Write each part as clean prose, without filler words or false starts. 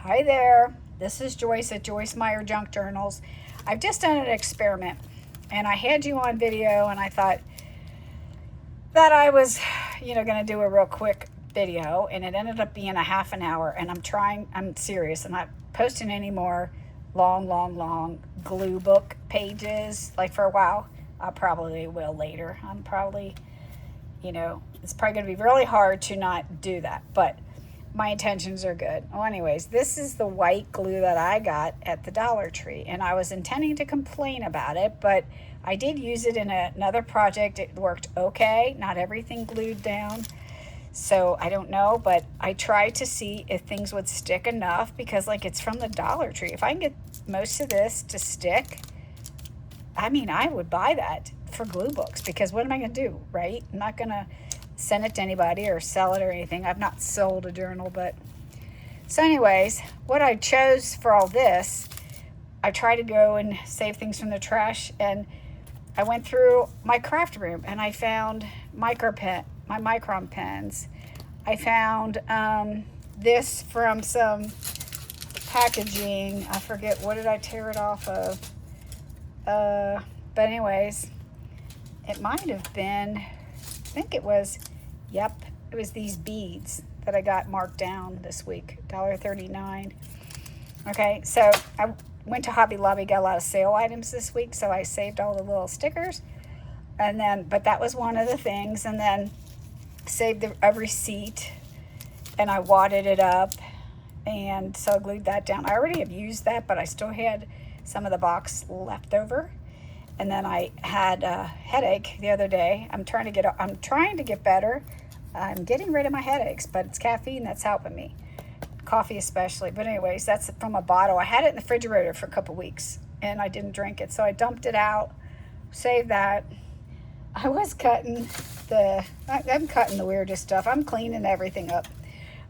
Hi there, this is Joyce at Joyce Meyer Junk Journals. I've just done an experiment and I had you on video and I thought that I was, going to do a real quick video, and it ended up being a half an hour, and I'm serious, I'm not posting any more long Gluebook pages like for a while. I probably will later. It's probably going to be really hard to not do that, but my intentions are good. Well, anyways, this is the white glue that I got at the Dollar Tree, and I was intending to complain about it, but I did use it in another project. It worked okay. Not everything glued down, so I don't know, but I tried to see if things would stick enough, because it's from the Dollar Tree. If I can get most of this to stick, I would buy that for glue books, because what am I going to do, right? I'm not going to send it to anybody or sell it or anything. I've not sold a journal, but so anyways, what I chose for all this, I try to go and save things from the trash, and I went through my craft room and I found my micron pens. I found this from some packaging. I forget, what did I tear it off of? But anyways, it might have been, I think it was, yep, it was these beads that I got marked down this week, $1.39. Okay, so I went to Hobby Lobby, got a lot of sale items this week, so I saved all the little stickers, and then, but that was one of the things, and then saved a receipt, and I wadded it up, and so I glued that down. I already have used that, but I still had some of the box left over. And then I had a headache the other day. I'm trying to get better. I'm getting rid of my headaches, but it's caffeine that's helping me. Coffee especially. But anyways, that's from a bottle. I had it in the refrigerator for a couple weeks and I didn't drink it. So I dumped it out, saved that. I was cutting I'm cutting the weirdest stuff. I'm cleaning everything up.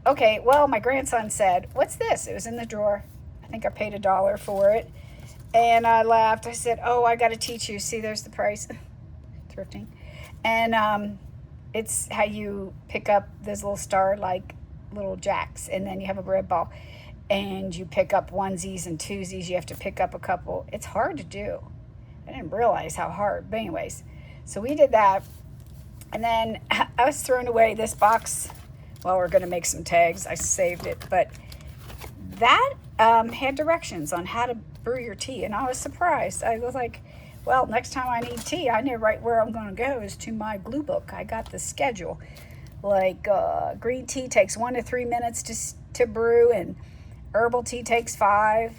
Okay, well, my grandson said, "What's this?" It was in the drawer. I think I paid $1 for it. And I laughed. I said, "Oh, I got to teach you. See, there's the price." Thrifting. And it's how you pick up those little star-like little jacks. And then you have a red ball. And you pick up onesies and twosies. You have to pick up a couple. It's hard to do. I didn't realize how hard. But anyways, so we did that. And then I was throwing away this box. Well, we're going to make some tags. I saved it. But that had directions on how to brew your tea, and I was surprised. I was like, well, next time I need tea, I know right where I'm going to go is to my Gluebook. I got the schedule. Green tea takes 1 to 3 minutes to brew, and herbal tea takes 5.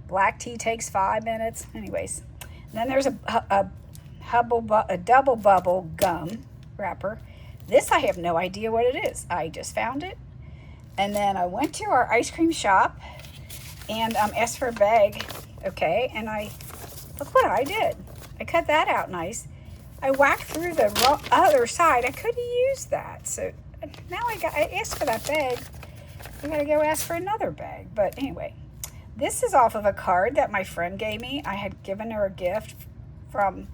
Black tea takes 5 minutes. Anyways, and then there's a double bubble gum wrapper. This, I have no idea what it is. I just found it. And then I went to our ice cream shop and asked for a bag. Okay, and look what I did. I cut that out nice. I whacked through the other side. I could have used that. So now I asked for that bag. I gotta go ask for another bag. But anyway, this is off of a card that my friend gave me. I had given her a gift from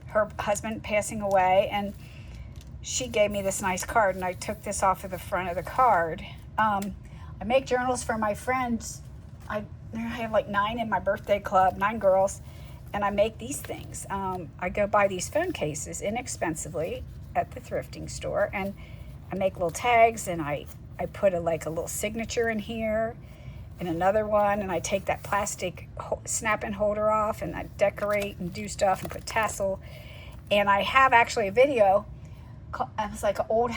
her husband passing away, and she gave me this nice card, and I took this off of the front of the card. I make journals for my friends. I have like 9 in my birthday club, 9 girls, and I make these things. I go buy these phone cases inexpensively at the thrifting store, and I make little tags, and I put a little signature in here and another one, and I take that plastic snap-in holder off, and I decorate and do stuff and put tassel. And I have actually a video. It's like an old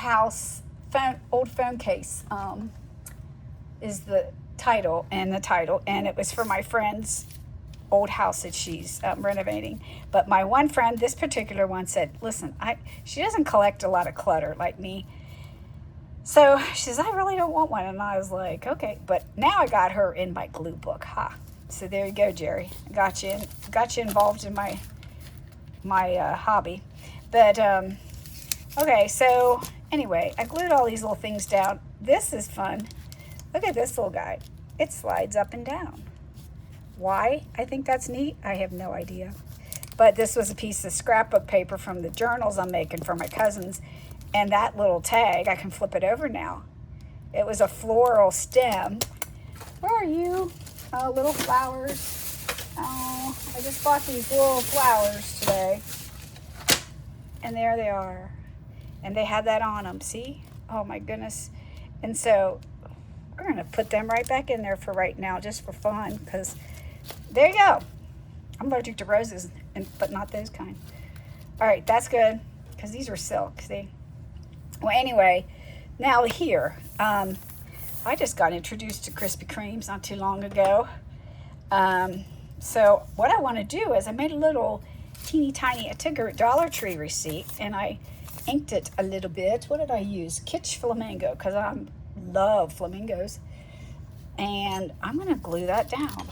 phone case is the title, and it was for my friend's old house that she's renovating. But my one friend, this particular one, said, listen, she doesn't collect a lot of clutter like me, so she says, I really don't want one. And I was like, okay. But now I got her in my Gluebook. So there you go, Jerry. I got you involved in my hobby. But okay, so anyway, I glued all these little things down. This is fun. Look at this little guy. It slides up and down. Why I think that's neat, I have no idea. But this was a piece of scrapbook paper from the journals I'm making for my cousins. And that little tag, I can flip it over now. It was a floral stem. Where are you? Oh, little flowers. Oh, I just bought these little flowers today. And there they are. And they had that on them, see? Oh my goodness. And so we're gonna put them right back in there for right now, just for fun, because there you go. I'm allergic to roses, but not those kind. All right, that's good, because these are silk, see? Well, anyway, now here, I just got introduced to Krispy Kremes not too long ago. So what I want to do is I made a little teeny tiny, I took a Dollar Tree receipt and I inked it a little bit. What did I use? Kitsch Flamingo, because I love flamingos. And I'm going to glue that down.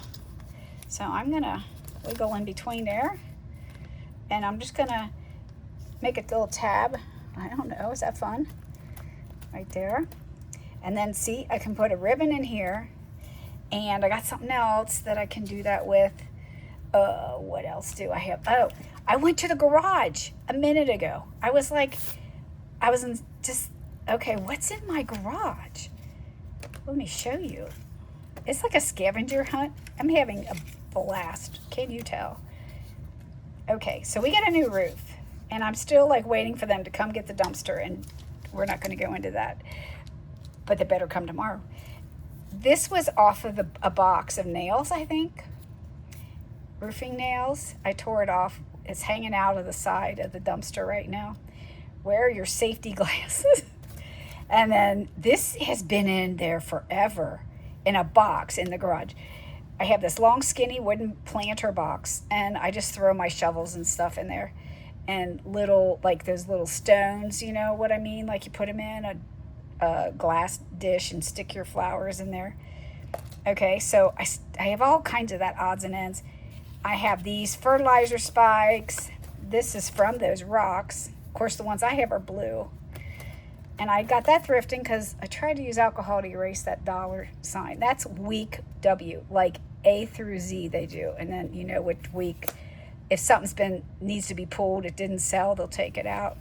So I'm going to wiggle in between there. And I'm just going to make a little tab. I don't know, is that fun? Right there. And then see, I can put a ribbon in here. And I got something else that I can do that with. What else do I have? Oh, I went to the garage a minute ago. I was like, okay, what's in my garage? Let me show you. It's like a scavenger hunt. I'm having a blast. Can you tell? Okay, so we got a new roof. And I'm still like waiting for them to come get the dumpster. And we're not going to go into that. But they better come tomorrow. This was off of a box of nails, I think. Roofing nails. I tore it off. It's hanging out of the side of the dumpster right now. Wear your safety glasses. And then this has been in there forever in a box in the garage. I have this long, skinny wooden planter box, and I just throw my shovels and stuff in there. And little, like those little stones, you know what I mean? Like you put them in a glass dish and stick your flowers in there. Okay, so I have all kinds of that odds and ends. I have these fertilizer spikes. This is from those rocks. Of course, the ones I have are blue. And I got that thrifting because I tried to use alcohol to erase that dollar sign. That's week W, like A through Z they do. And then you know which week, if something's needs to be pulled, it didn't sell, they'll take it out.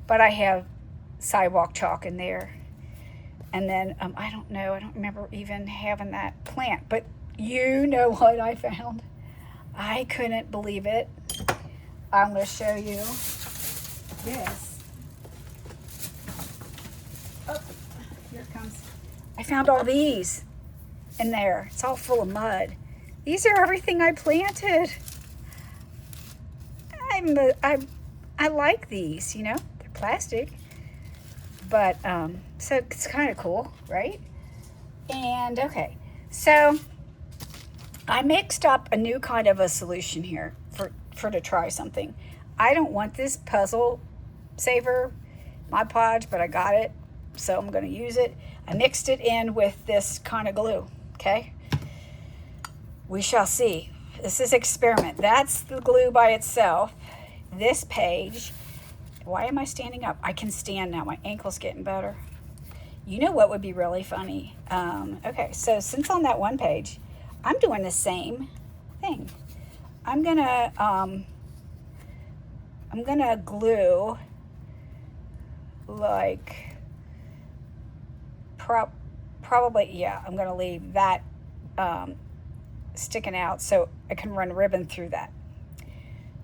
But I have sidewalk chalk in there. And then, I don't know, I don't remember even having that plant. But you know what I found? I couldn't believe it. I'm going to show you this. Oh, here it comes. I found all these in there. It's all full of mud. These are everything I planted. I like these, you know. They're plastic. But, so it's kind of cool, right? And, okay. So, I mixed up a new kind of a solution here for to try something. I don't want this puzzle saver, Mod Podge, but I got it, so I'm going to use it. I mixed it in with this kind of glue, okay? We shall see. This is experiment. That's the glue by itself. This page, why am I standing up? I can stand now. My ankle's getting better. You know what would be really funny? Okay, so since on that one page, I'm doing the same thing. I'm gonna glue like probably, yeah, I'm gonna leave that sticking out so I can run ribbon through that.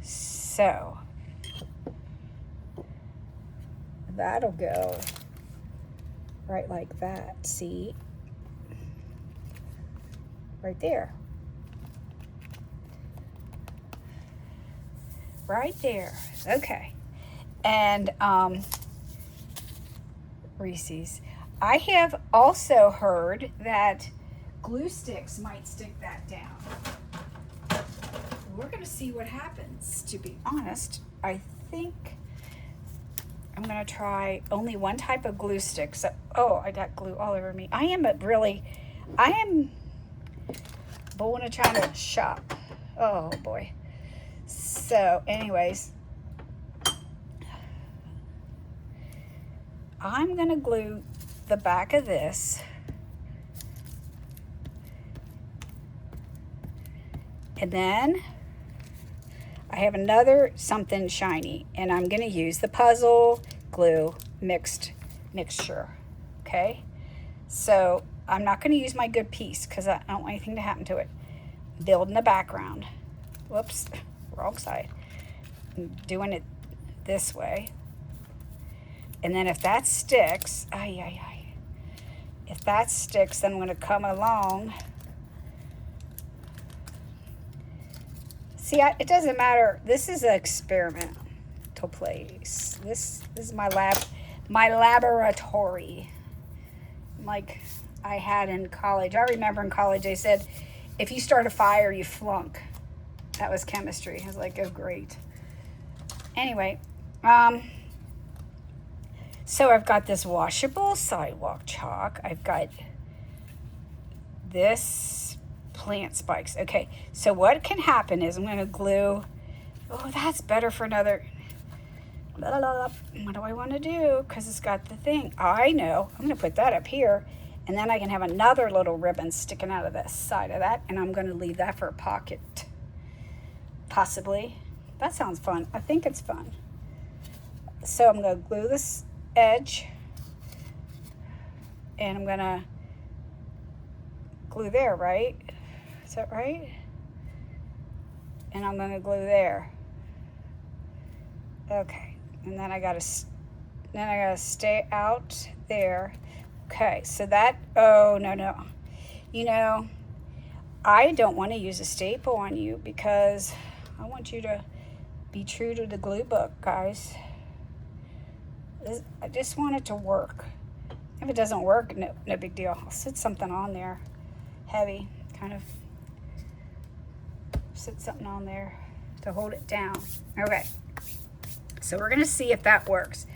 So that'll go right like that, see? Right there. Right there. Okay. And Reese's. I have also heard that glue sticks might stick that down. We're going to see what happens. To be honest, I think I'm going to try only one type of glue stick. So, oh, I got glue all over me. I am born a China shop. Oh boy. So anyways, I'm gonna glue the back of this and then I have another something shiny and I'm gonna use the puzzle glue mixture. Okay, so I'm not going to use my good piece because I don't want anything to happen to it. Build in the background. Whoops, wrong side. I'm doing it this way. And then if that sticks, if that sticks, then I'm going to come along. See, it doesn't matter. This is an experimental place. This is my laboratory, like I had in college. I remember in college they said, if you start a fire, you flunk. That was chemistry. I was like, oh, great. Anyway, so I've got this washable sidewalk chalk. I've got this plant spikes. Okay, so what can happen is I'm going to glue. Oh, that's better for another. What do I want to do? Because it's got the thing. I know. I'm going to put that up here. And then I can have another little ribbon sticking out of the side of that. And I'm going to leave that for a pocket. Possibly. That sounds fun. I think it's fun. So I'm going to glue this edge. And I'm going to glue there, right? Is that right? And I'm going to glue there. Okay. And then I gotta stay out there. Okay, so that, oh, no. You know, I don't want to use a staple on you because I want you to be true to the glue book, guys. I just want it to work. If it doesn't work, no big deal. I'll sit something on there, heavy, kind of sit something on there to hold it down. Okay. So we're going to see if that works.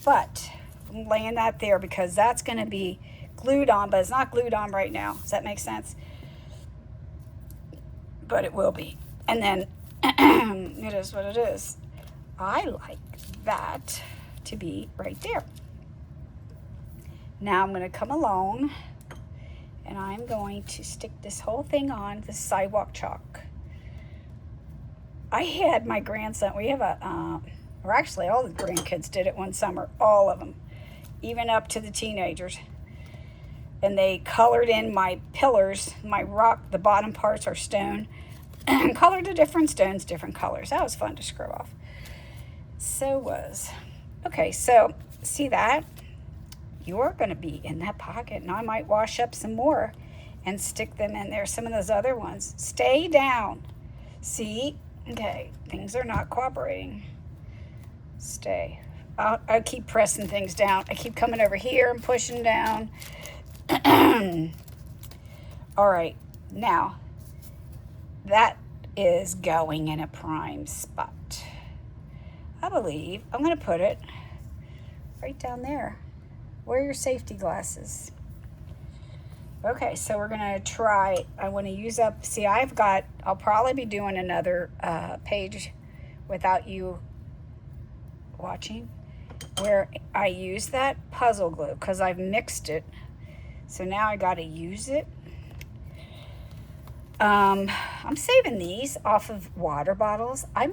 But I'm laying that there because that's going to be glued on, but it's not glued on right now. Does that make sense? But it will be. And then it is what it is. I like that to be right there. Now I'm going to come along and I'm going to stick this whole thing on the sidewalk chalk. I had my grandson, we have or actually all the grandkids did it one summer, all of them, even up to the teenagers. And they colored in my pillars, my rock, the bottom parts are stone, and colored the different stones, different colors. That was fun to scrub off. So was. Okay, so see that? You're going to be in that pocket, and I might wash up some more and stick them in there. Some of those other ones. Stay down. See? Okay, things are not cooperating. Stay. I'll keep pressing things down. I keep coming over here and pushing down. All right, now that is going in a prime spot. I believe I'm going to put it right down there. Wear your safety glasses. Okay, so we're going to try. I want to use up, see, I'll probably be doing another page without you watching where I use that puzzle glue because I've mixed it. So now I got to use it. I'm saving these off of water bottles. I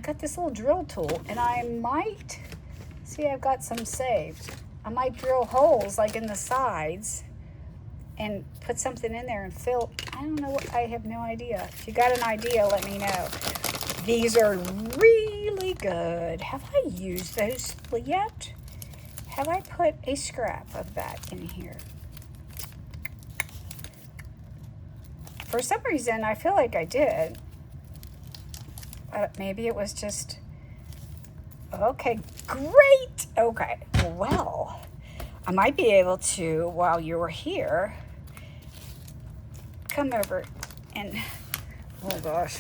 got this little drill tool and I might, see, I've got some saved. I might drill holes like in the sides and put something in there and fill. I don't know what, I have no idea. If you got an idea, let me know. These are really good. Have I used those yet? Have I put a scrap of that in here? For some reason, I feel like I did. Maybe it was just, okay, great. Okay, well, I might be able to, while you're here, come over and, oh gosh,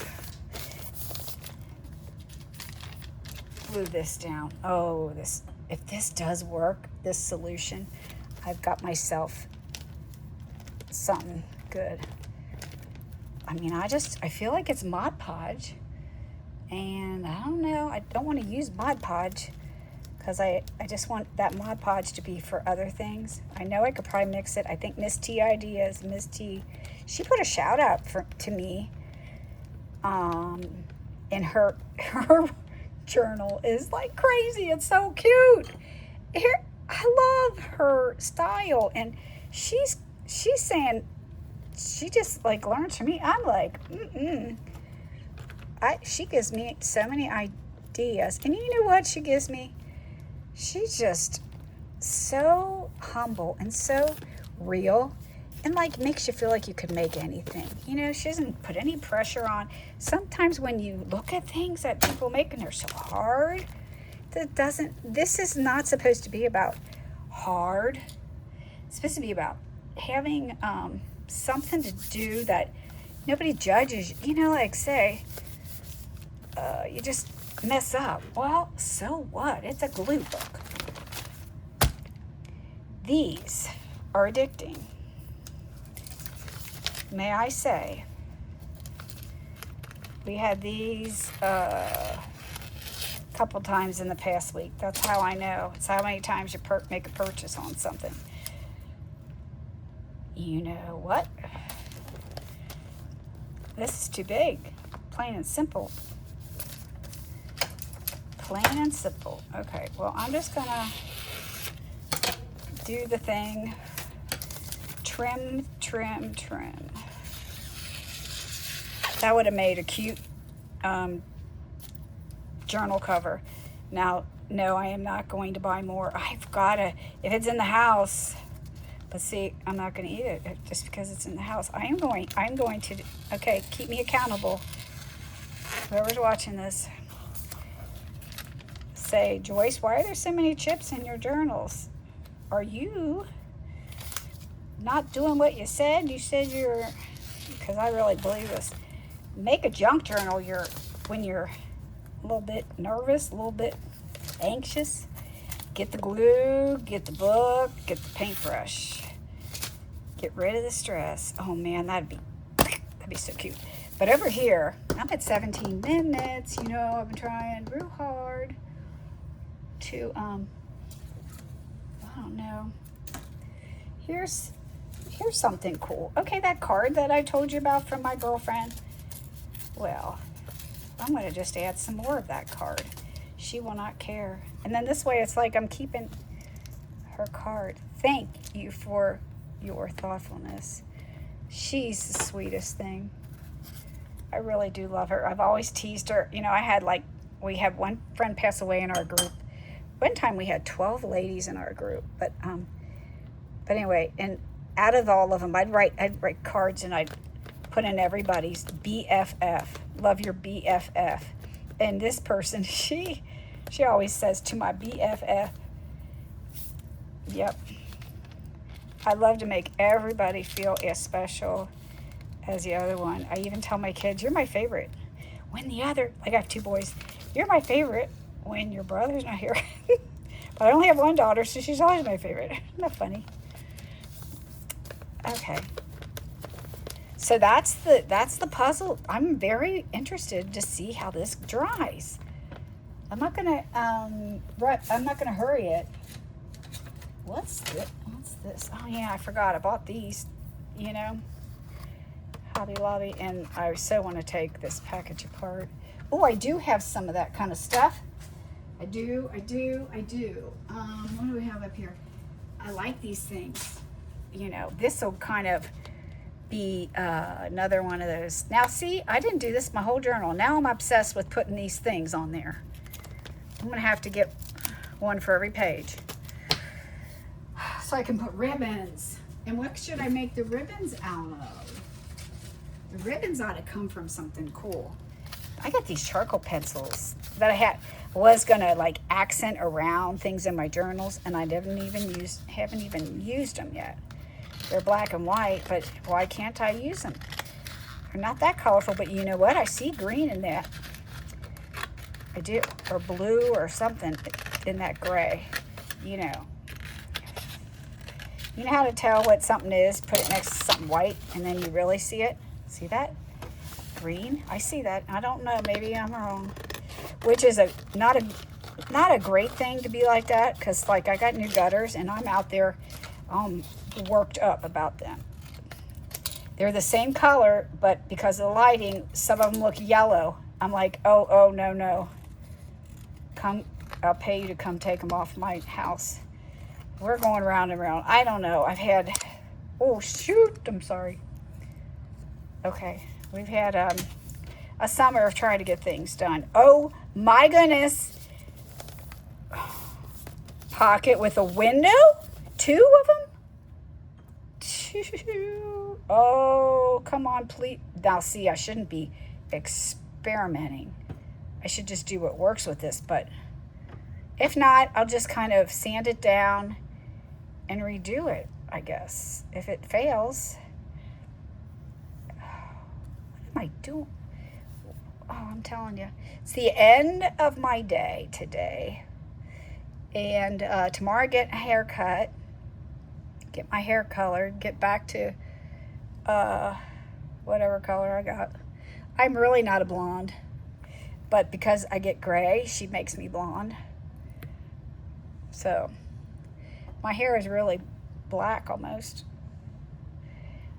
glue this down. Oh, if this does work, this solution, I've got myself something good. I mean, I feel like it's Mod Podge, and I don't know, I don't want to use Mod Podge because I just want that Mod Podge to be for other things. I know I could probably mix it. I think Miss T Ideas, Miss T, she put a shout out to me in her journal is like crazy. It's so cute. Here, I love her style, and she's she's saying she just like learns from me. I'm like, she gives me so many ideas. And you know what she gives me? She's just so humble and so real, and like makes you feel like you could make anything. You know, she doesn't put any pressure on. Sometimes when you look at things that people make and they're so hard, this is not supposed to be about hard. It's supposed to be about having something to do that nobody judges. You know, like say, you just mess up. Well, so what? It's a glue book. These are addicting. May I say, we had these a couple times in the past week. That's how I know. It's how many times you make a purchase on something. You know what? This is too big. Plain and simple. Plain and simple. Okay, well, I'm just gonna do the thing. Trim, trim, trim. That would have made a cute journal cover. Now, no, I am not going to buy more. I've got to, if it's in the house, but see, I'm not going to eat it just because it's in the house. I'm going to, okay, keep me accountable. Whoever's watching this, say, Joyce, why are there so many chips in your journals? Are you not doing what you said? You said you're, because I really believe this. Make a junk journal when you're a little bit nervous, a little bit anxious. Get the glue, get the book, get the paintbrush. Get rid of the stress. Oh man, that'd be so cute. But over here, I'm at 17 minutes. You know, I've been trying real hard to, I don't know. Here's something cool. Okay, that card that I told you about from my girlfriend. Well, I'm going to just add some more of that card. She will not care. And then this way, it's like I'm keeping her card. Thank you for your thoughtfulness. She's the sweetest thing. I really do love her. I've always teased her. You know, we had one friend pass away in our group. One time we had 12 ladies in our group. But anyway, and out of all of them, I'd write cards and I'd put in everybody's BFF. Love your BFF. And this person, she always says to my BFF, yep. I love to make everybody feel as special as the other one. I even tell my kids, you're my favorite. When the other, I got 2 boys, you're my favorite when your brother's not here. But I only have one daughter, so she's always my favorite. Isn't that funny? Okay. So that's the puzzle. I'm very interested to see how this dries. I'm not gonna hurry it. What's this? Oh yeah, I forgot. I bought these, you know, Hobby Lobby, and I so want to take this package apart. Oh, I do have some of that kind of stuff. I do. What do we have up here? I like these things. You know, this will kind of be another one of those. Now see, I didn't do this my whole journal. Now I'm obsessed with putting these things on there. I'm gonna have to get one for every page so I can put ribbons. And what should I make the ribbons out of? The ribbons ought to come from something cool. I got these charcoal pencils that I was gonna like accent around things in my journals, and I haven't even used them yet. They're black and white, but why can't I use them? They're not that colorful, but you know what? I see green in that. I do, or blue or something in that gray. You know how to tell what something is? Put it next to something white, and then you really see it. See that? Green. I see that. I don't know. Maybe I'm wrong. Which is not a great thing to be like that, because like I got new gutters, and I'm out there worked up about them. They're the same color, but because of the lighting, some of them look yellow. I'm like, oh, no. I'll pay you to come take them off my house. We're going round and round. I don't know. Oh, shoot. I'm sorry. Okay. We've had a summer of trying to get things done. Oh, my goodness. Pocket with a window? 2 of them? 2. Oh, come on, please. Now, see, I shouldn't be experimenting. I should just do what works with this, but if not, I'll just kind of sand it down and redo it, I guess. If it fails, what am I doing? Oh, I'm telling you. It's the end of my day today. And tomorrow I get a haircut, get my hair colored, get back to whatever color I got. I'm really not a blonde, but because I get gray, she makes me blonde. So my hair is really black almost.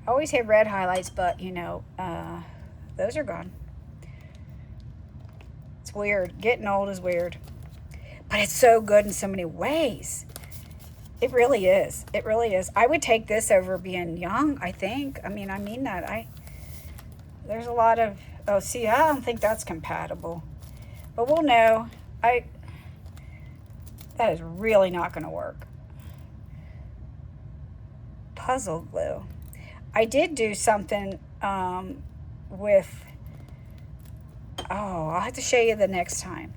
I always have red highlights, but you know, those are gone. It's weird. Getting old is weird. But it's so good in so many ways. It really is. It really is. I would take this over being young, I think. I mean that. There's a lot of, oh, see, I don't think that's compatible. But we'll know. That is really not going to work. Puzzle glue. I did do something with, I'll have to show you the next time.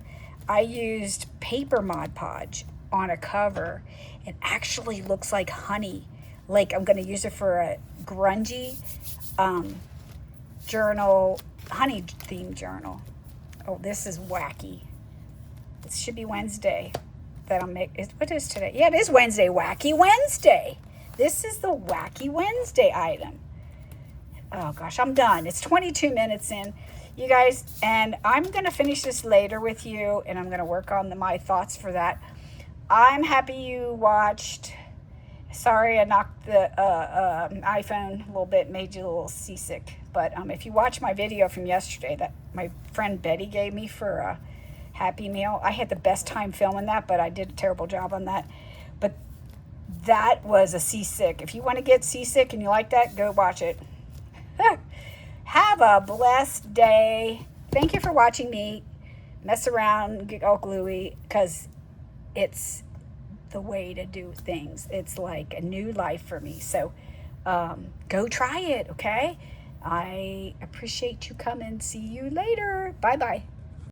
I used paper Mod Podge on a cover. It actually looks like honey. Like I'm going to use it for a grungy journal, honey themed journal. Oh, this is wacky. It should be Wednesday that I'm making. What is today? Yeah, it is Wednesday. Wacky Wednesday. This is the Wacky Wednesday item. Oh gosh, I'm done. It's 22 minutes in, you guys, and I'm going to finish this later with you, and I'm going to work on my thoughts for that. I'm happy you watched. Sorry I knocked the iPhone a little bit, made you a little seasick. But if you watch my video from yesterday that my friend Betty gave me for a Happy Meal, I had the best time filming that, but I did a terrible job on that. But that was a seasick. If you want to get seasick and you like that, go watch it. Have a blessed day. Thank you for watching me mess around, get all gluey, because it's the way to do things. It's like a new life for me. So go try it, okay? I appreciate you coming. See you later. Bye-bye.